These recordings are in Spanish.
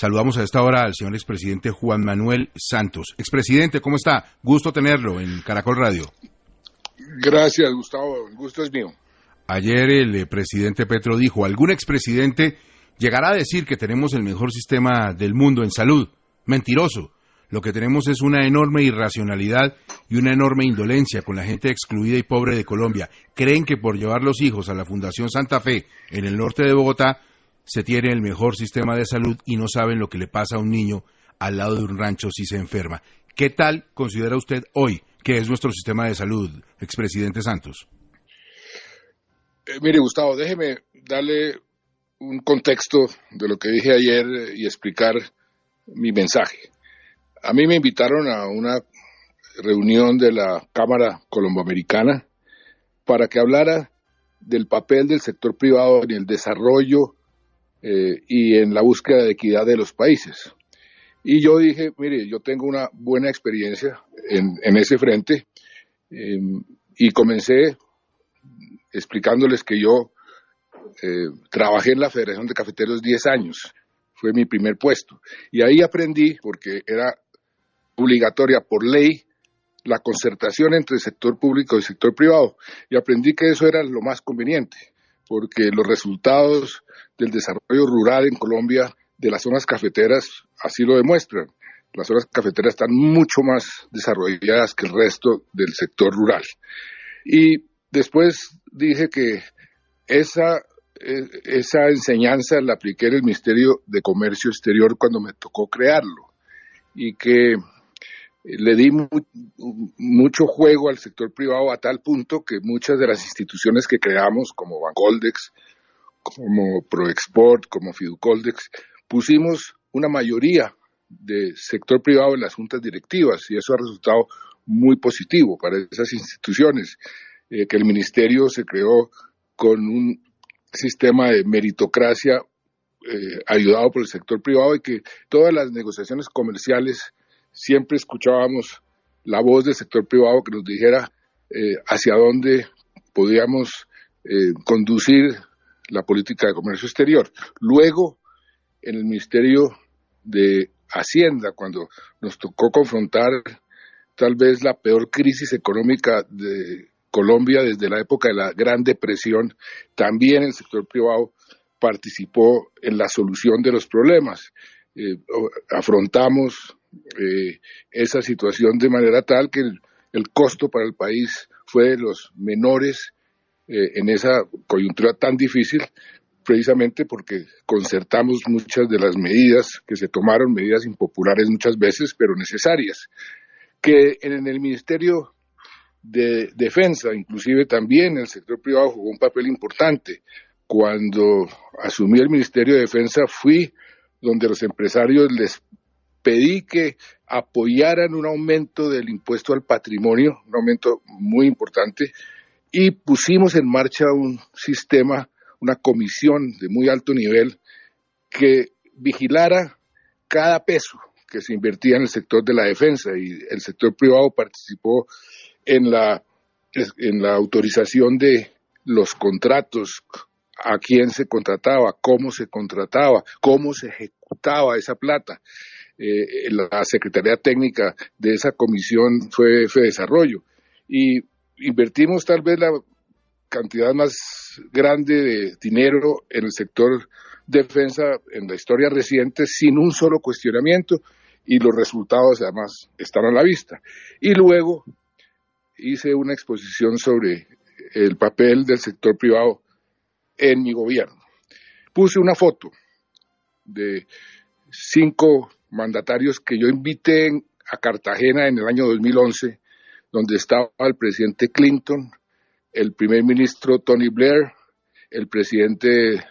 Saludamos a esta hora al señor expresidente Juan Manuel Santos. Expresidente, ¿cómo está? Gusto tenerlo en Caracol Radio. Gracias, Gustavo. El gusto es mío. Ayer el presidente Petro dijo, algún expresidente llegará a decir que tenemos el mejor sistema del mundo en salud. Mentiroso. Lo que tenemos es una enorme irracionalidad y una enorme indolencia con la gente excluida y pobre de Colombia. Creen que por llevar los hijos a la Fundación Santa Fe en el norte de Bogotá se tiene el mejor sistema de salud y no saben lo que le pasa a un niño al lado de un rancho si se enferma. ¿Qué tal considera usted hoy que es nuestro sistema de salud, expresidente Santos? Mire, Gustavo, déjeme darle un contexto de lo que dije ayer y explicar mi mensaje. A mí me invitaron a una reunión de la Cámara Colomboamericana para que hablara del papel del sector privado en el desarrollo y en la búsqueda de equidad de los países. Y yo dije, mire, yo tengo una buena experiencia en ese frente y comencé explicándoles que yo trabajé en la Federación de Cafeteros 10 años, fue mi primer puesto. Y ahí aprendí, porque era obligatoria por ley, la concertación entre el sector público y el sector privado. Y aprendí que eso era lo más conveniente, porque los resultados del desarrollo rural en Colombia de las zonas cafeteras así lo demuestran. Las zonas cafeteras están mucho más desarrolladas que el resto del sector rural. Y después dije que esa enseñanza la apliqué en el Ministerio de Comercio Exterior cuando me tocó crearlo y que le di mucho juego al sector privado a tal punto que muchas de las instituciones que creamos, como Bancoldex, como Proexport, como Fiducoldex, pusimos una mayoría de sector privado en las juntas directivas y eso ha resultado muy positivo para esas instituciones, que el ministerio se creó con un sistema de meritocracia ayudado por el sector privado y que todas las negociaciones comerciales siempre escuchábamos la voz del sector privado que nos dijera hacia dónde podíamos conducir la política de comercio exterior. Luego, en el Ministerio de Hacienda, cuando nos tocó confrontar tal vez la peor crisis económica de Colombia desde la época de la Gran Depresión, también el sector privado participó en la solución de los problemas. Afrontamos esa situación de manera tal que el costo para el país fue de los menores en esa coyuntura tan difícil, precisamente porque concertamos muchas de las medidas que se tomaron, medidas impopulares muchas veces, pero necesarias, que en el Ministerio de Defensa, inclusive también el sector privado jugó un papel importante. Cuando asumí el Ministerio de Defensa fui donde los empresarios les pedí que apoyaran un aumento del impuesto al patrimonio, un aumento muy importante, y pusimos en marcha un sistema, una comisión de muy alto nivel que vigilara cada peso que se invertía en el sector de la defensa y el sector privado participó en la autorización de los contratos, a quién se contrataba, cómo se ejecutaba esa plata. La Secretaría Técnica de esa comisión fue Desarrollo y invertimos tal vez la cantidad más grande de dinero en el sector defensa en la historia reciente sin un solo cuestionamiento y los resultados además están a la vista. Y luego hice una exposición sobre el papel del sector privado en mi gobierno. Puse una foto de 5 mandatarios que yo invité a Cartagena en el año 2011, donde estaba el presidente Clinton, el primer ministro Tony Blair, el presidente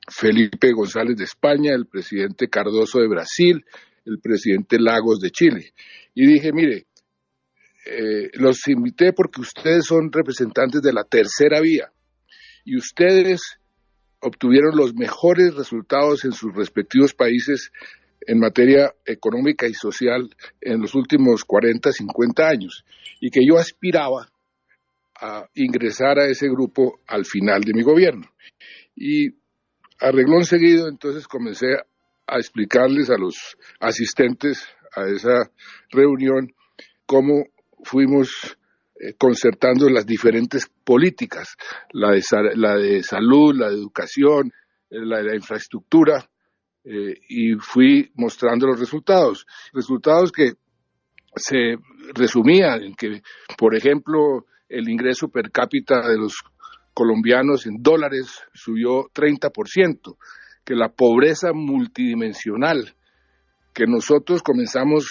Felipe González de España, el presidente Cardoso de Brasil, el presidente Lagos de Chile. Y dije, mire, los invité porque ustedes son representantes de la tercera vía y ustedes obtuvieron los mejores resultados en sus respectivos países en materia económica y social en los últimos 40, 50 años y que yo aspiraba a ingresar a ese grupo al final de mi gobierno. Y a renglón seguido entonces comencé a explicarles a los asistentes a esa reunión cómo fuimos concertando las diferentes políticas, la de salud, la de educación, la de la infraestructura, y fui mostrando los resultados que se resumían en que, por ejemplo, el ingreso per cápita de los colombianos en dólares subió 30%, que la pobreza multidimensional, que nosotros comenzamos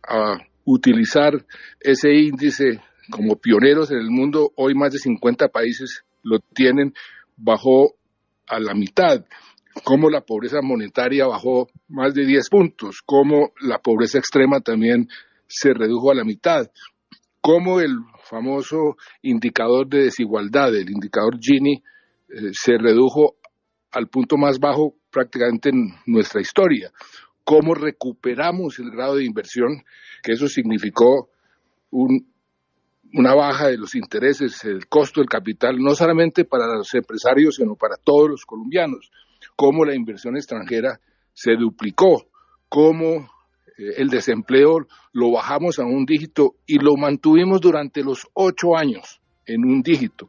a utilizar ese índice como pioneros en el mundo, hoy más de 50 países lo tienen, bajó a la mitad, como la pobreza monetaria bajó más de 10 puntos, como la pobreza extrema también se redujo a la mitad, como el famoso indicador de desigualdad, el indicador Gini, se redujo al punto más bajo prácticamente en nuestra historia, cómo recuperamos el grado de inversión, que eso significó una baja de los intereses, el costo del capital, no solamente para los empresarios, sino para todos los colombianos, cómo la inversión extranjera se duplicó, cómo el desempleo lo bajamos a un dígito y lo mantuvimos durante los 8 años en un dígito,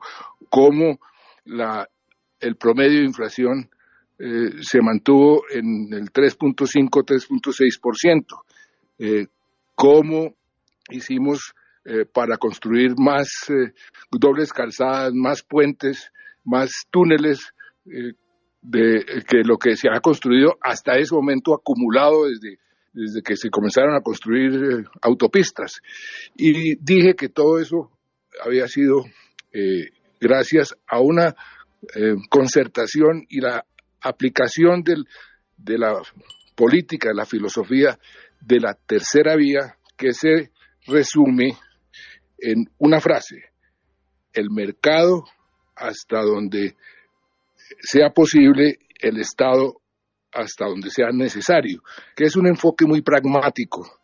cómo el promedio de inflación se mantuvo en el 3.5, 3.6%, cómo hicimos para construir más dobles calzadas, más puentes, más túneles que lo que se ha construido hasta ese momento acumulado desde que se comenzaron a construir autopistas. Y dije que todo eso había sido gracias a una concertación y la aplicación de la política, de la filosofía de la tercera vía, que se resume en una frase: el mercado hasta donde sea posible, el Estado hasta donde sea necesario, que es un enfoque muy pragmático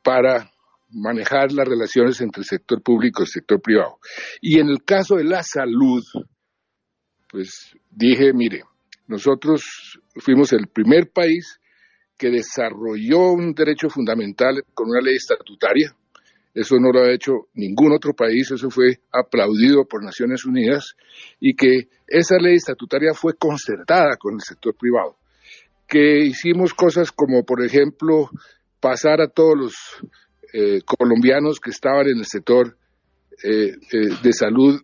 para manejar las relaciones entre el sector público y el sector privado. Y en el caso de la salud, pues dije, mire, nosotros fuimos el primer país que desarrolló un derecho fundamental con una ley estatutaria. Eso no lo ha hecho ningún otro país, eso fue aplaudido por Naciones Unidas, y que esa ley estatutaria fue concertada con el sector privado, que hicimos cosas como, por ejemplo, pasar a todos los colombianos que estaban en el sector de salud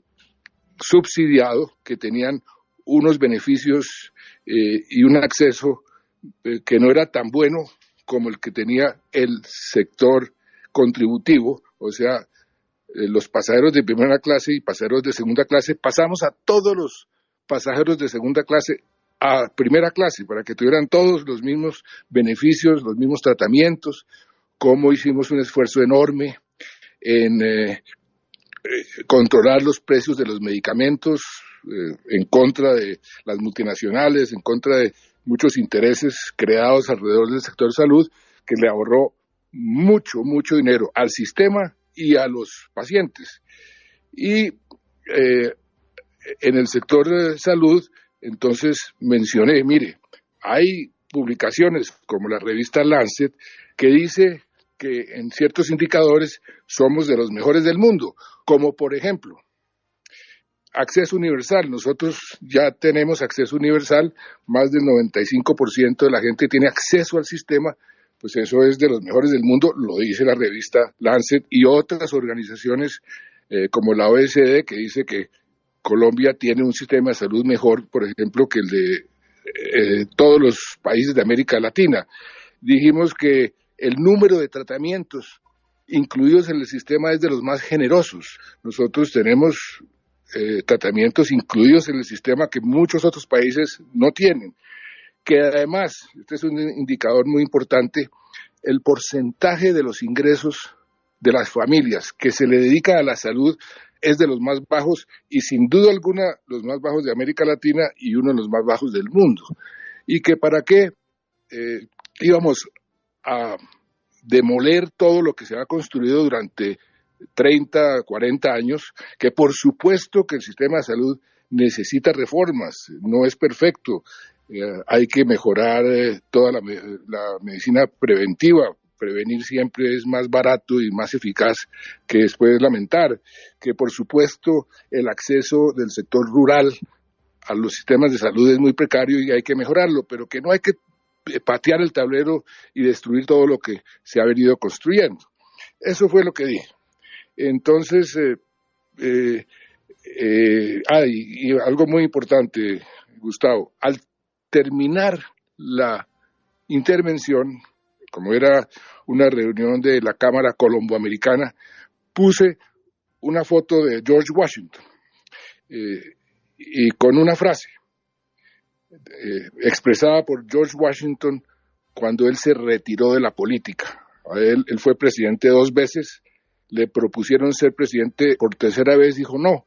subsidiado, que tenían unos beneficios y un acceso que no era tan bueno como el que tenía el sector contributivo, o sea, los pasajeros de primera clase y pasajeros de segunda clase, pasamos a todos los pasajeros de segunda clase a primera clase, para que tuvieran todos los mismos beneficios, los mismos tratamientos, como hicimos un esfuerzo enorme en controlar los precios de los medicamentos, en contra de las multinacionales, en contra de muchos intereses creados alrededor del sector salud, que le ahorró mucho dinero al sistema y a los pacientes. Y en el sector de salud, entonces mencioné, mire, hay publicaciones como la revista Lancet que dice que en ciertos indicadores somos de los mejores del mundo, como por ejemplo, acceso universal. Nosotros ya tenemos acceso universal, más del 95% de la gente tiene acceso al sistema, pues eso es de los mejores del mundo, lo dice la revista Lancet y otras organizaciones como la OECD, que dice que Colombia tiene un sistema de salud mejor, por ejemplo, que el de todos los países de América Latina. Dijimos que el número de tratamientos incluidos en el sistema es de los más generosos. Nosotros tenemos tratamientos incluidos en el sistema que muchos otros países no tienen. Que además, este es un indicador muy importante, el porcentaje de los ingresos de las familias que se le dedica a la salud es de los más bajos y sin duda alguna los más bajos de América Latina y uno de los más bajos del mundo. Y que para qué íbamos a demoler todo lo que se ha construido durante 30, 40 años, que por supuesto que el sistema de salud necesita reformas, no es perfecto. Hay que mejorar toda la medicina preventiva. Prevenir siempre es más barato y más eficaz que después lamentar. Que por supuesto el acceso del sector rural a los sistemas de salud es muy precario y hay que mejorarlo, pero que no hay que patear el tablero y destruir todo lo que se ha venido construyendo. Eso fue lo que dije. Entonces, y algo muy importante, Gustavo, al terminar la intervención, como era una reunión de la Cámara Colomboamericana, puse una foto de George Washington y con una frase expresada por George Washington cuando él se retiró de la política. Él fue presidente 2 veces, le propusieron ser presidente por 3ª vez, dijo no.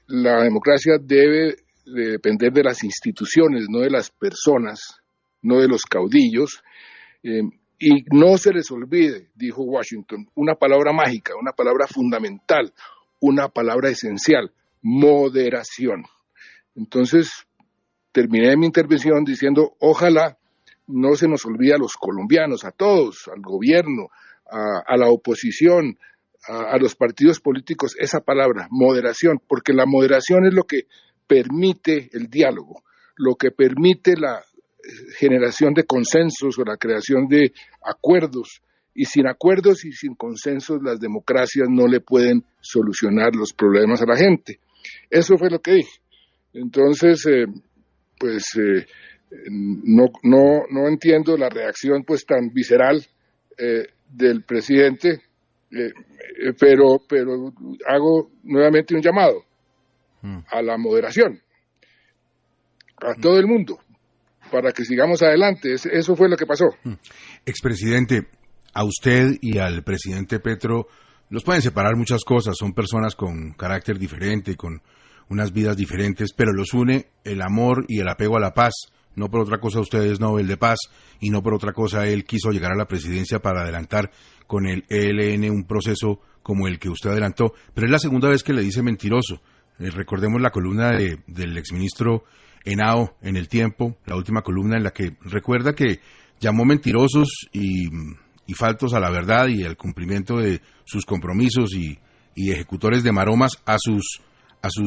La democracia debe depender de las instituciones, no de las personas, no de los caudillos, y no se les olvide, dijo Washington, una palabra mágica, una palabra fundamental, una palabra esencial: moderación. Entonces, terminé mi intervención diciendo, ojalá no se nos olvide a los colombianos, a todos, al gobierno, a la oposición, a los partidos políticos, esa palabra, moderación, porque la moderación es lo que permite el diálogo, lo que permite la generación de consensos o la creación de acuerdos, y sin acuerdos y sin consensos las democracias no le pueden solucionar los problemas a la gente. Eso fue lo que dije. Entonces, no entiendo la reacción pues tan visceral del presidente, pero hago nuevamente un llamado a la moderación, a todo el mundo, para que sigamos adelante. Eso fue lo que pasó. Expresidente, a usted y al presidente Petro los pueden separar muchas cosas, son personas con carácter diferente, con unas vidas diferentes, pero los une el amor y el apego a la paz. No por otra cosa usted es Nobel de Paz, y no por otra cosa él quiso llegar a la presidencia para adelantar con el ELN un proceso como el que usted adelantó, pero es la segunda vez que le dice mentiroso. Recordemos la columna del exministro Henao en El Tiempo, la última columna en la que recuerda que llamó mentirosos y faltos a la verdad y al cumplimiento de sus compromisos y ejecutores de maromas a sus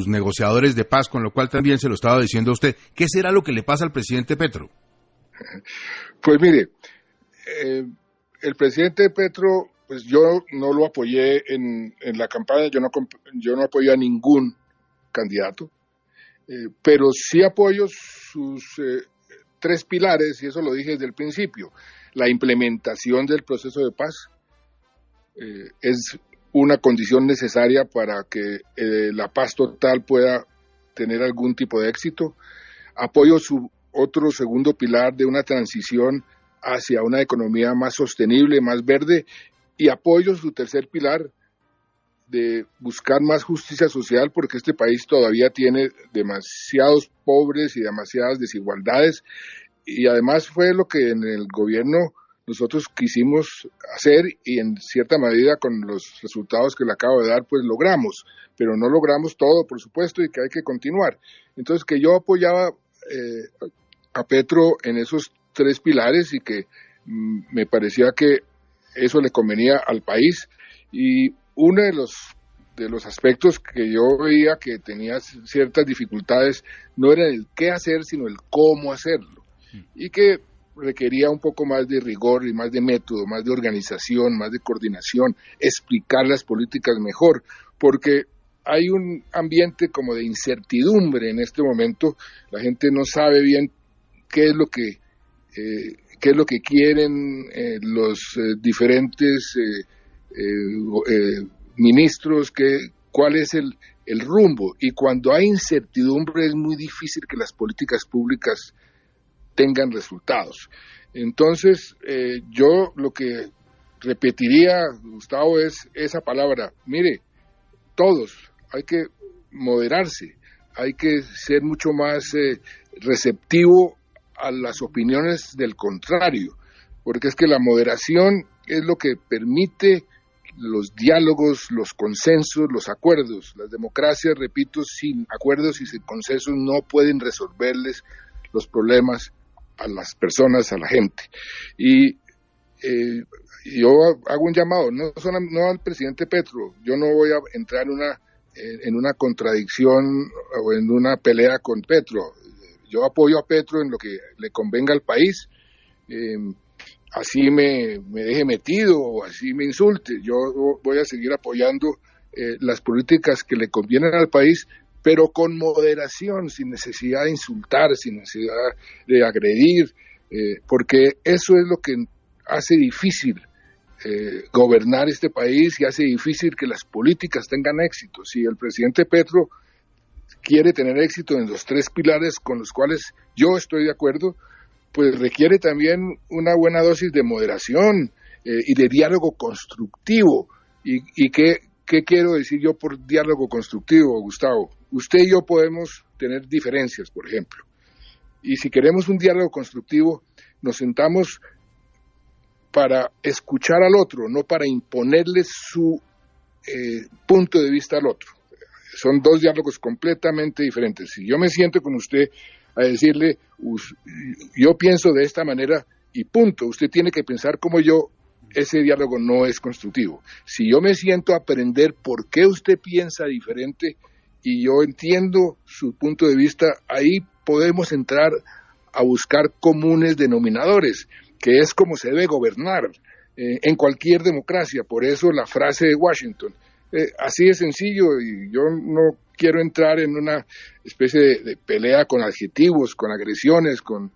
negociadores de paz, con lo cual también se lo estaba diciendo a usted. ¿Qué será lo que le pasa al presidente Petro? Pues mire, el presidente Petro, pues yo no lo apoyé en la campaña, yo no apoyo a ningún candidato, pero sí apoyo sus 3 pilares, y eso lo dije desde el principio. La implementación del proceso de paz es una condición necesaria para que la paz total pueda tener algún tipo de éxito. Apoyo su otro segundo pilar de una transición hacia una economía más sostenible, más verde, y apoyo su tercer pilar de buscar más justicia social, porque este país todavía tiene demasiados pobres y demasiadas desigualdades, y además fue lo que en el gobierno nosotros quisimos hacer, y en cierta medida con los resultados que le acabo de dar pues logramos, pero no logramos todo, por supuesto, y que hay que continuar. Entonces, que yo apoyaba a Petro en esos 3 pilares, y que me parecía que eso le convenía al país. Y uno de los aspectos que yo veía que tenía ciertas dificultades no era el qué hacer, sino el cómo hacerlo, y que requería un poco más de rigor y más de método, más de organización, más de coordinación, explicar las políticas mejor, porque hay un ambiente como de incertidumbre en este momento. La gente no sabe bien qué es lo que quieren los diferentes ministros, cuál es el rumbo, y cuando hay incertidumbre es muy difícil que las políticas públicas tengan resultados. Entonces, yo lo que repetiría, Gustavo, es esa palabra. Mire, todos, hay que moderarse, hay que ser mucho más receptivo a las opiniones del contrario, porque es que la moderación es lo que permite los diálogos, los consensos, los acuerdos. Las democracias, repito, sin acuerdos y sin consensos no pueden resolverles los problemas a las personas, a la gente. Y yo hago un llamado, no al presidente Petro, yo no voy a entrar en una contradicción o en una pelea con Petro. Yo apoyo a Petro en lo que le convenga al país, así me deje metido o así me insulte. Yo voy a seguir apoyando las políticas que le convienen al país, pero con moderación, sin necesidad de insultar, sin necesidad de agredir, porque eso es lo que hace difícil gobernar este país y hace difícil que las políticas tengan éxito. Si el presidente Petro quiere tener éxito en los 3 pilares con los cuales yo estoy de acuerdo, pues requiere también una buena dosis de moderación y de diálogo constructivo. ¿Y qué quiero decir yo por diálogo constructivo, Gustavo? Usted y yo podemos tener diferencias, por ejemplo, y si queremos un diálogo constructivo, nos sentamos para escuchar al otro, no para imponerle su punto de vista al otro. Son 2 diálogos completamente diferentes. Si yo me siento con usted a decirle, yo pienso de esta manera y punto, usted tiene que pensar como yo, ese diálogo no es constructivo. Si yo me siento a aprender por qué usted piensa diferente y yo entiendo su punto de vista, ahí podemos entrar a buscar comunes denominadores, que es como se debe gobernar en cualquier democracia. Por eso la frase de Washington, así de sencillo, y yo no quiero entrar en una especie de pelea con adjetivos, con agresiones, con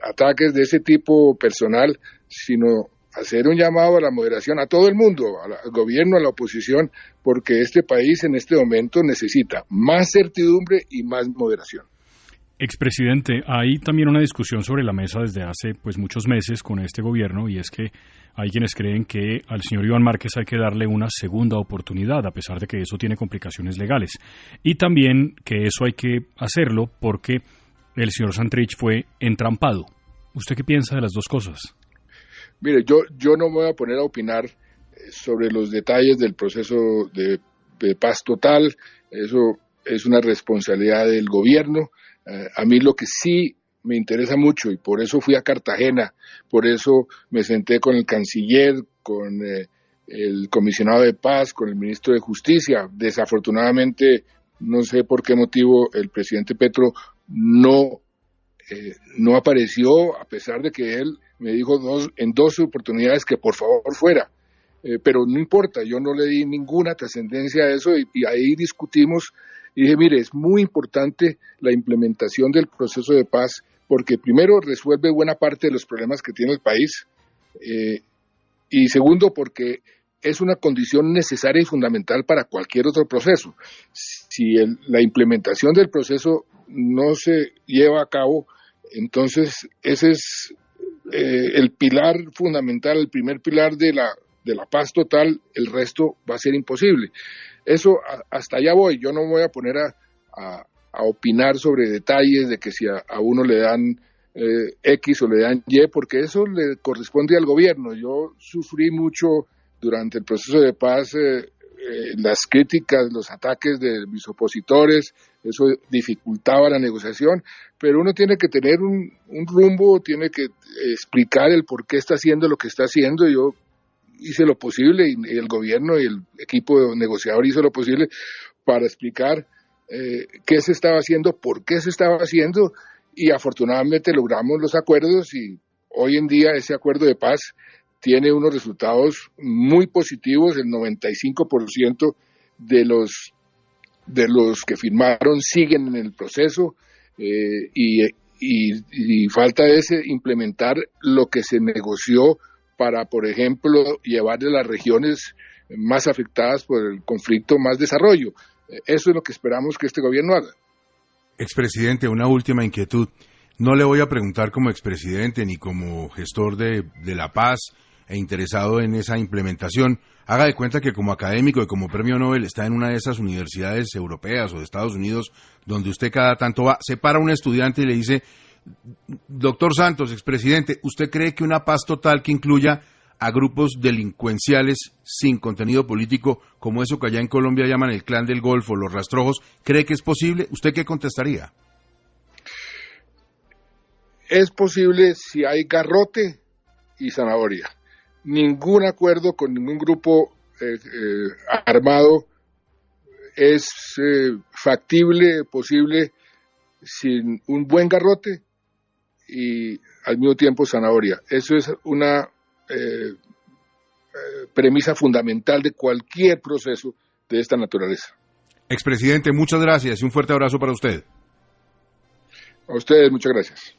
ataques de ese tipo personal, sino hacer un llamado a la moderación a todo el mundo, al gobierno, a la oposición, porque este país en este momento necesita más certidumbre y más moderación. Expresidente, hay también una discusión sobre la mesa desde hace muchos meses con este gobierno, y es que hay quienes creen que al señor Iván Márquez hay que darle una segunda oportunidad, a pesar de que eso tiene complicaciones legales, y también que eso hay que hacerlo porque el señor Santrich fue entrampado. ¿Usted qué piensa de las dos cosas? Mire, yo no me voy a poner a opinar sobre los detalles del proceso de paz total. Eso es una responsabilidad del gobierno. A mí lo que sí me interesa mucho, y por eso fui a Cartagena, por eso me senté con el canciller, con el comisionado de paz, con el ministro de Justicia. Desafortunadamente, no sé por qué motivo el presidente Petro no apareció, a pesar de que él me dijo en 2 oportunidades que por favor fuera. Pero no importa, yo no le di ninguna trascendencia a eso y ahí discutimos. Y dije, mire, es muy importante la implementación del proceso de paz, porque primero resuelve buena parte de los problemas que tiene el país, y segundo porque es una condición necesaria y fundamental para cualquier otro proceso. Si la implementación del proceso no se lleva a cabo, entonces ese es el pilar fundamental, el primer pilar de la paz total. El resto va a ser imposible. Eso, hasta allá voy. Yo no me voy a poner a opinar sobre detalles de que si a uno le dan X o le dan Y, porque eso le corresponde al gobierno. Yo sufrí mucho durante el proceso de paz las críticas, los ataques de mis opositores, eso dificultaba la negociación, pero uno tiene que tener un rumbo, tiene que explicar el por qué está haciendo lo que está haciendo. Yo hice lo posible y el gobierno y el equipo negociador hizo lo posible para explicar qué se estaba haciendo, por qué se estaba haciendo, y afortunadamente logramos los acuerdos, y hoy en día ese acuerdo de paz tiene unos resultados muy positivos. El 95% de los que firmaron siguen en el proceso, y falta implementar lo que se negoció para, por ejemplo, llevarle a las regiones más afectadas por el conflicto más desarrollo. Eso es lo que esperamos que este gobierno haga. Expresidente, una última inquietud. No le voy a preguntar como expresidente ni como gestor de la paz e interesado en esa implementación. Haga de cuenta que como académico y como premio Nobel está en una de esas universidades europeas o de Estados Unidos donde usted cada tanto va, se para un estudiante y le dice: doctor Santos, expresidente, ¿usted cree que una paz total que incluya a grupos delincuenciales sin contenido político, como eso que allá en Colombia llaman el Clan del Golfo, los rastrojos, cree que es posible? ¿Usted qué contestaría? es posible si hay garrote y zanahoria. Ningún acuerdo con ningún grupo armado es factible, posible, sin un buen garrote y al mismo tiempo zanahoria. Eso es una premisa fundamental de cualquier proceso de esta naturaleza. Expresidente, muchas gracias y un fuerte abrazo para usted. A ustedes, muchas gracias.